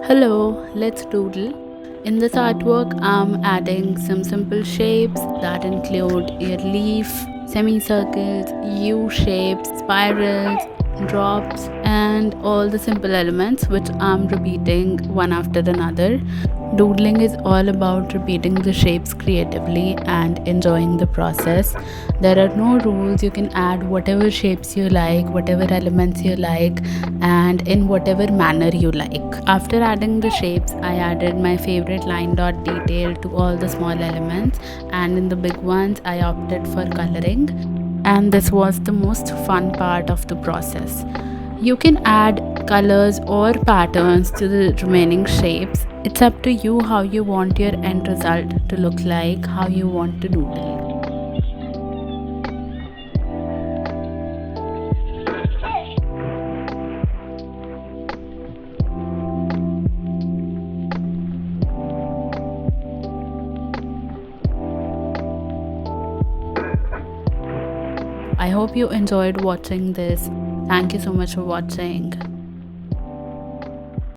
Hello, let's doodle. In this artwork, I'm adding some simple shapes that include a leaf, semicircles, U shapes, spirals, drops, and all the simple elements which I'm repeating one after another. Doodling is all about repeating the shapes creatively and enjoying the process. There are no rules, you can add whatever shapes you like, whatever elements you like, and in whatever manner you like. After adding the shapes, I added my favorite line dot detail to all the small elements, and in the big ones, I opted for coloring. And this was the most fun part of the process. You can add colors or patterns to the remaining shapes. It's up to you how you want your end result to look like, how you want to doodle. I hope you enjoyed watching this. Thank you so much for watching.